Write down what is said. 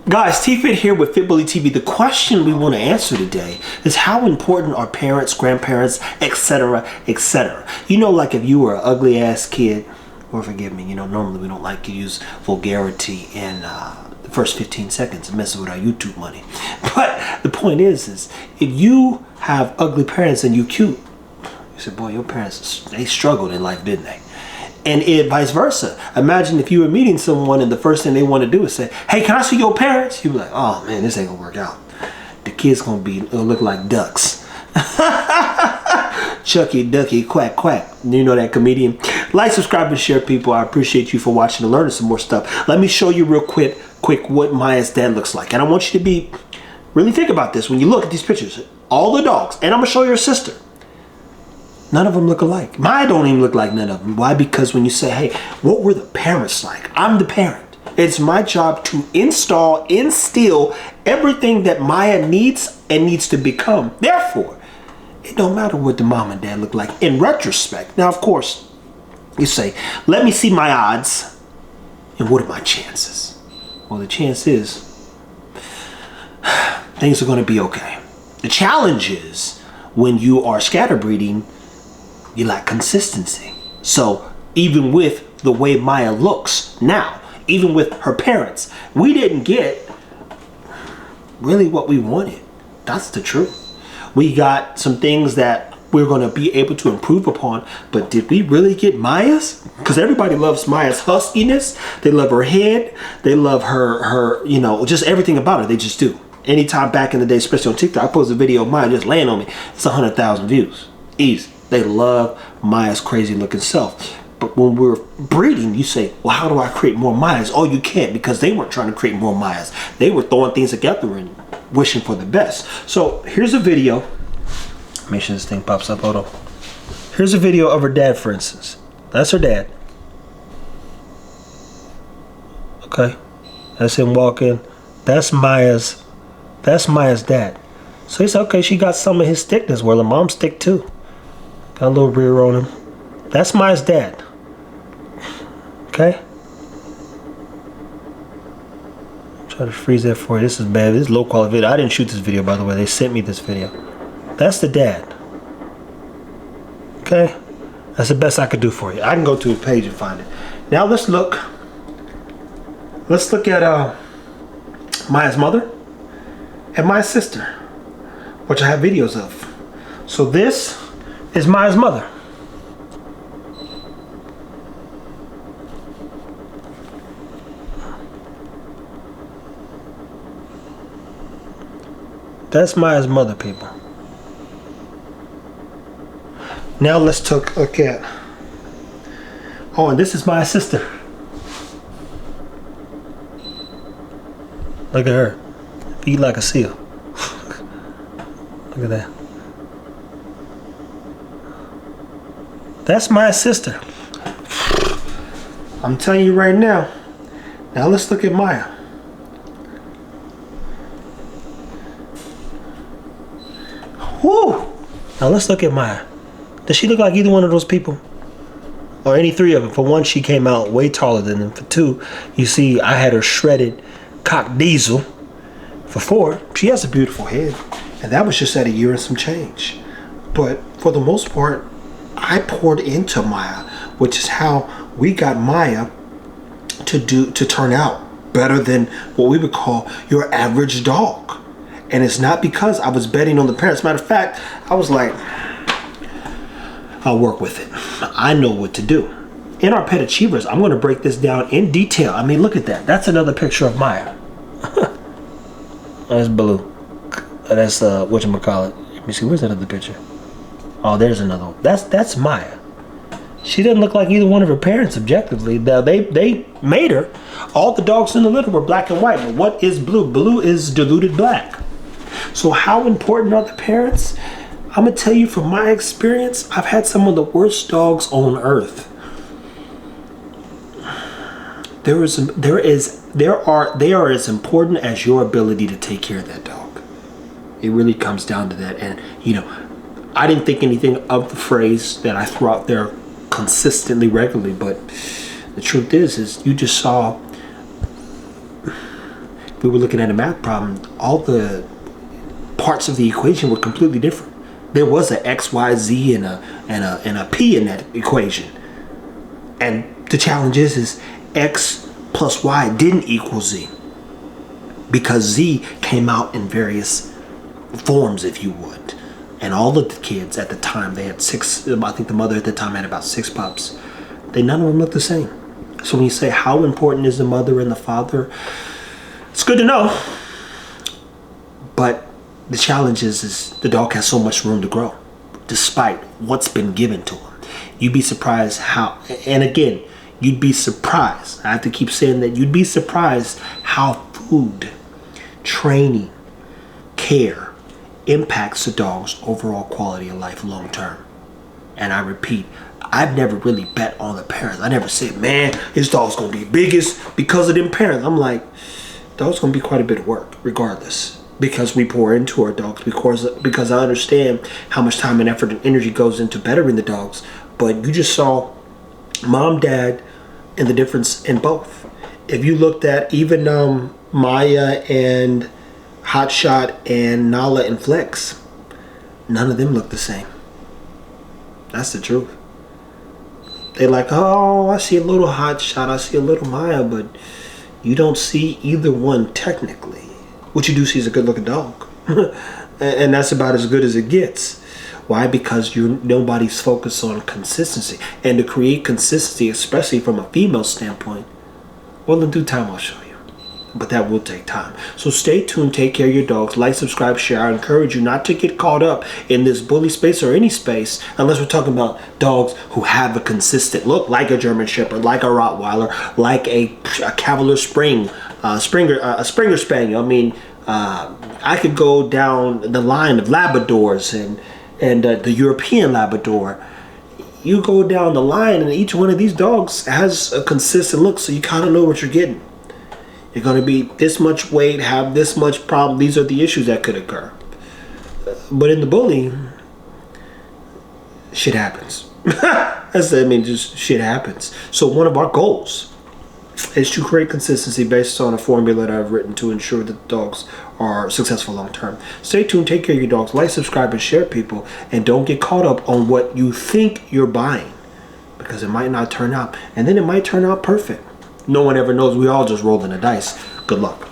Guys, T-Fit here with Fit Bully TV. The question we want to answer today is how important are parents, grandparents, etc., etc. You know, like if you were an ugly ass kid, or forgive me, you know, normally we don't like to use vulgarity in the first 15 seconds and mess with our YouTube money. But the point is if you have ugly parents and you cute, you say, boy, your parents, they struggled in life, didn't they? And vice versa. Imagine if you were meeting someone and the first thing they want to do is say, hey, can I see your parents? You'd be like, oh man, this ain't gonna work out. The kid's gonna look like ducks. Chucky, ducky, quack, quack. You know that comedian? Like, subscribe, and share, people. I appreciate you for watching and learning some more stuff. Let me show you real quick what Maya's dad looks like. And I want you to really think about this when you look at these pictures. All the dogs. And I'm gonna show your sister. None of them look alike. Maya don't even look like none of them. Why? Because when you say, hey, what were the parents like? I'm the parent. It's my job to instill everything that Maya needs and needs to become. Therefore, it don't matter what the mom and dad look like in retrospect. Now, of course, you say, let me see my odds. And what are my chances? Well, the chance is things are going to be okay. The challenge is when you are scatterbreeding, you lack consistency. So even with the way Maya looks now, even with her parents, we didn't get really what we wanted. That's the truth. We got some things that we're going to be able to improve upon, but did we really get Maya's? Because everybody loves Maya's huskiness. They love her head. They love her, you know, just everything about her. They just do. Anytime back in the day, especially on TikTok, I posted a video of Maya just laying on me. It's 100,000 views. Easy. They love Maya's crazy looking self. But when we're breeding, you say, well, how do I create more Mayas? Oh, you can't, because they weren't trying to create more Mayas. They were throwing things together and wishing for the best. So here's a video. Make sure this thing pops up. Hold on. Here's a video of her dad, for instance. That's her dad. Okay. That's him walking. That's Maya's dad. So he said, okay, she got some of his thickness. Well, the mom's thick too. Got a little rear on him. That's Maya's dad. Okay? Try to freeze that for you. This is bad. This is low quality video. I didn't shoot this video, by the way. They sent me this video. That's the dad. Okay? That's the best I could do for you. I can go to a page and find it. Now let's look. Let's look at Maya's mother and Maya's sister, which I have videos of. So this is Maya's mother. That's Maya's mother, people. Now let's look at, oh, and this is Maya's sister. Look at her. Eat like a seal. Look at that. That's my sister. I'm telling you right now. Now let's look at Maya. Whoo! Now let's look at Maya. Does she look like either one of those people? Or any three of them? For one, she came out way taller than them. For two, you see I had her shredded cock diesel. For four, she has a beautiful head. And that was just at a year and some change. But for the most part, I poured into Maya, which is how we got Maya to turn out better than what we would call your average dog. And it's not because I was betting on the parents. Matter of fact, I was like, I'll work with it. I know what to do. In our Pet Achievers, I'm going to break this down in detail. I mean, look at that. That's another picture of Maya. That's Blue. That's whatchamacallit. Let me see, where's that other picture? Oh, there's another one. That's Maya. She doesn't look like either one of her parents objectively. Now, they made her. All the dogs in the litter were black and white. But what is Blue? Blue is diluted black. So how important are the parents? I'm going to tell you from my experience, I've had some of the worst dogs on earth. They are as important as your ability to take care of that dog. It really comes down to that. And, you know, I didn't think anything of the phrase that I throw out there consistently, regularly, but the truth is you just saw we were looking at a math problem, all the parts of the equation were completely different. There was a X, Y, Z and a P in that equation. And the challenge is X plus Y didn't equal Z, because Z came out in various forms, if you would. And all of the kids at the time, they had 6, I think the mother at the time had about 6 pups. None of them looked the same. So when you say how important is the mother and the father, it's good to know. But the challenge is the dog has so much room to grow, despite what's been given to him. You'd be surprised how, and again, you'd be surprised. I have to keep saying that. You'd be surprised how food, training, care impacts the dog's overall quality of life long term. And I repeat, I've never really bet on the parents. I never said, man, his dog's gonna be biggest because of them parents. I'm like, dog's gonna be quite a bit of work regardless, because we pour into our dogs, because I understand how much time and effort and energy goes into bettering the dogs. But you just saw mom, dad, and the difference in both. If you looked at even Maya and Hotshot and Nala and Flex, none of them look the same. That's the truth. They're like, oh, I see a little Hotshot, I see a little Maya, but you don't see either one technically. What you do see is a good looking dog. And that's about as good as it gets. Why? Because nobody's focused on consistency. And to create consistency, especially from a female standpoint, well, in due time I'll show you. But that will take time. So stay tuned, take care of your dogs, like, subscribe, share. I encourage you not to get caught up in this bully space or any space, unless we're talking about dogs who have a consistent look, like a German Shepherd, like a Rottweiler, like a Cavalier a Springer Spaniel. I mean, I could go down the line of Labradors and the European Labrador. You go down the line, and each one of these dogs has a consistent look, so you kind of know what you're getting. You're going to be this much weight, have this much problem. These are the issues that could occur. But in the bully, shit happens. Just shit happens. So one of our goals is to create consistency based on a formula that I've written to ensure that the dogs are successful long term. Stay tuned, take care of your dogs, like, subscribe, and share, people, and don't get caught up on what you think you're buying, because it might not turn out, and then it might turn out perfect. No one ever knows. We all just rolling the dice. Good luck.